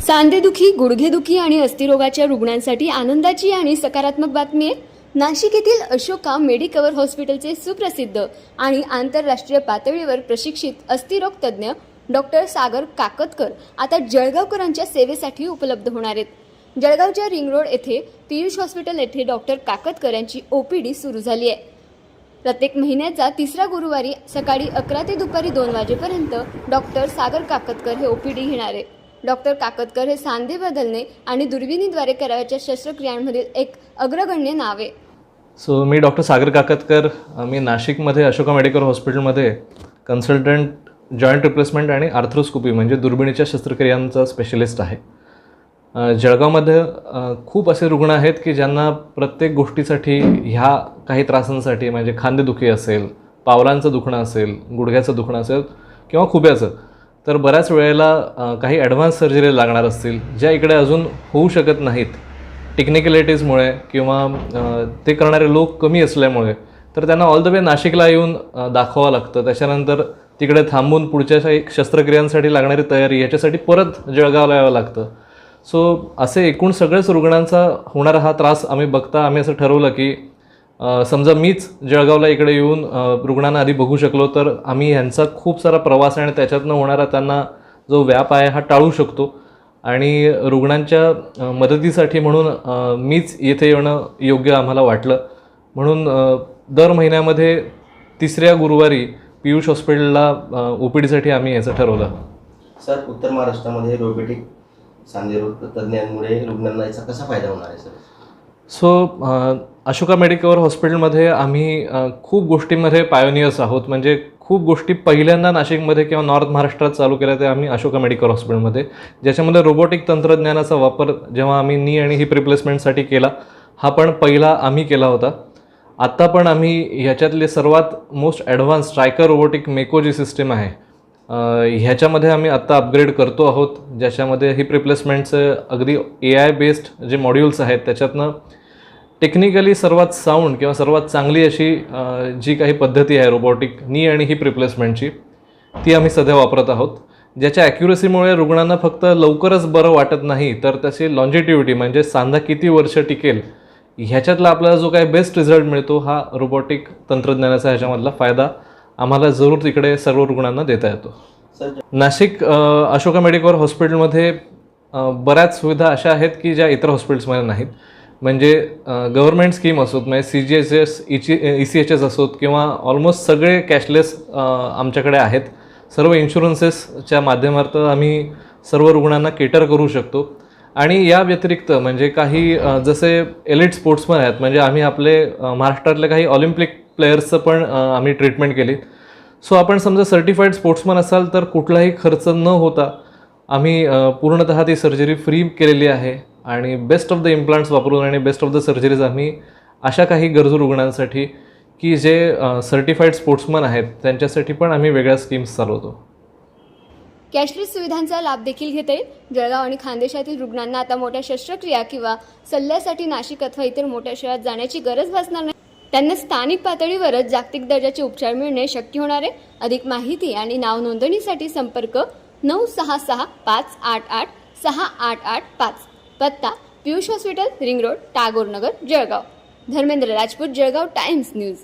सांधेदुखी, गुडघेदुखी आणि अस्थिरोगाच्या रुग्णांसाठी आनंदाची आणि सकारात्मक बातमी आहे. नाशिक येथील अशोका मेडिकवर हॉस्पिटलचे सुप्रसिद्ध आणि आंतरराष्ट्रीय पातळीवर प्रशिक्षित अस्थिरोग तज्ज्ञ डॉक्टर सागर काकतकर आता जळगावकरांच्या सेवेसाठी उपलब्ध होणार आहेत. जळगावच्या रिंग रोड येथे पीयूष हॉस्पिटल येथे डॉक्टर काकतकर यांची ओपीडी सुरू झाली आहे. प्रत्येक महिन्याचा तिसरा गुरुवारी सकाळी 11 ते दुपारी 2 वाजेपर्यंत डॉक्टर सागर काकतकर हे ओपीडी घेणार आहे. डॉक्टर काकतकर हे सांधे बदलणे आणि दुर्बिणीद्वारे करावयाच्या शस्त्रक्रियांमधील एक अग्रगण्य नाव आहे. मी डॉक्टर सागर काकतकर. मी नाशिकमध्ये अशोका मेडिकल हॉस्पिटलमध्ये कन्सल्टंट जॉईंट रिप्लेसमेंट आणि आर्थ्रोस्कोपी म्हणजे दुर्बिणीच्या शस्त्रक्रियांचा स्पेशलिस्ट आहे. जळगावमध्ये खूप असे रुग्ण आहेत की ज्यांना प्रत्येक गोष्टीसाठी ह्या काही त्रासांसाठी म्हणजे खांदेदुखी असेल, पावलांचं दुखणं असेल, गुडघ्याचं दुखणं असेल किंवा खुब्याचं, तर बऱ्याच वेळेला काही ॲडव्हान्स सर्जरी लागणार असतील ज्या इकडे अजून होऊ शकत नाहीत टेक्निकॅलिटीजमुळे किंवा ते करणारे लोक कमी असल्यामुळे, तर त्यांना ऑल द वे नाशिकला येऊन दाखवावं लागतं. त्याच्यानंतर तिकडे थांबून पुढच्या शस्त्रक्रियांसाठी लागणारी तयारी याच्यासाठी परत जळगावला यावं लागतं. असे एकूण सगळेच रुग्णांचा होणारा हा त्रास आम्ही बघता आम्ही असं ठरवलं की समजा मीच जळगावला इकडे येऊन रुग्णांना आधी बघू शकलो तर आम्ही ह्यांचा खूप सारा प्रवास आणि त्याच्यातनं होणारा त्यांना जो व्याप आहे हा टाळू शकतो. आणि रुग्णांच्या मदतीसाठी म्हणून मीच येथे येणं योग्य आम्हाला वाटलं. म्हणून दर महिन्यामध्ये तिसऱ्या गुरुवारी पीयूष हॉस्पिटलला ओपीडीसाठी आम्ही याचं ठरवलं. सर, उत्तर महाराष्ट्रामध्ये रोबोटिक सांधेरोग तज्ज्ञांमुळे रुग्णांना याचा कसा फायदा होणार आहे सर? अशोका मेडिकवर हॉस्पिटलमध्ये आम्ही खूप गोष्टींमध्ये पायोनियर्स आहोत. म्हणजे खूप गोष्टी पहिल्यांदा नाशिकमध्ये किंवा नॉर्थ महाराष्ट्रात चालू केल्या ते आम्ही अशोका मेडिकल हॉस्पिटलमध्ये, ज्याच्यामध्ये रोबोटिक तंत्रज्ञानाचा वापर जेव्हा आम्ही नी आणि हिप रिप्लेसमेंटसाठी केला हा पण पहिला आम्ही केला होता. आत्ता पण आम्ही ह्याच्यातले सर्वात मोस्ट ॲडव्हान्स स्ट्रायकर रोबोटिक मेको जी सिस्टीम आहे ह्याच्यामध्ये आम्ही आत्ता अपग्रेड करतो आहोत, ज्याच्यामध्ये हिप रिप्लेसमेंटचं अगदी AI बेस्ड जे मॉड्यूल्स आहेत त्याच्यातनं टेक्निकली सर्वात साऊंड किंवा सर्वात चांगली अशी जी काही पद्धती आहे रोबोटिक नी आणि हिप रिप्लेसमेंटची ती आम्ही सध्या वापरत आहोत, ज्याच्या ॲक्युरसीमुळे रुग्णांना फक्त लवकरच बरं वाटत नाही तर त्याची लॉन्जिटिव्हिटी म्हणजे सांधा किती वर्ष टिकेल ह्याच्यातला आपल्याला जो काही बेस्ट रिझल्ट मिळतो हा रोबोटिक तंत्रज्ञानाचा ह्याच्यामधला फायदा आम्हाला जरूर तिकडे सर्व रुग्णांना देता येतो. नाशिक अशोका मेडिकल हॉस्पिटलमध्ये बऱ्याच सुविधा अशा आहेत की ज्या इतर हॉस्पिटल्समध्ये नाहीत. म्हणजे गव्हर्नमेंट स्कीम असोत, म्हणजे CGHS, ECHS असोत किंवा ऑलमोस्ट सगळे कॅशलेस आमच्याकडे आहेत. सर्व इन्शुरन्सेसच्या माध्यमातून आम्ही सर्व रुग्णांना केटर करू शकतो. आणि या व्यतिरिक्त म्हणजे काही जसे एलिट स्पोर्ट्समन आहेत, म्हणजे आम्ही आपले महाराष्ट्रातले काही ऑलिम्पिक प्लेयर्सचं पण आम्ही ट्रीटमेंट केली. आपण समजा सर्टिफाईड स्पोर्ट्समन असाल तर कुठलाही खर्च न होता आम्ही पूर्णतः ती सर्जरी फ्री केलेली आहे. आणि बेस्ट ऑफ द इम्प्लांट्स वापरून आणि बेस्ट ऑफ द सर्जरीज आम्ही अशा काही गरजू रुग्णांसाठी की जे सर्टिफाईड स्पोर्ट्समन आहेत त्यांच्यासाठी पण आम्ही वेगळ्या स्कीम्स चालवतो. कॅशलेस सुविधांचा लाभ देखील घेता येईल. जळगाव आणि खानदेशातील रुग्णांना आता मोठ्या शस्त्रक्रिया किंवा सल्ल्यासाठी नाशिक अथवा इतर मोठ्या शहरात जाण्याची गरज भासणार नाही. त्यांना स्थानिक पातळीवरच जागतिक दर्जाचे उपचार मिळणे शक्य होणार आहे. अधिक माहिती आणि नाव नोंदणीसाठी संपर्क 9665886885. पत्ता Piyush hospital, ring road, Tagore Nagar, Jalgaon. Dharmendra Rajput, Jalgaon times news.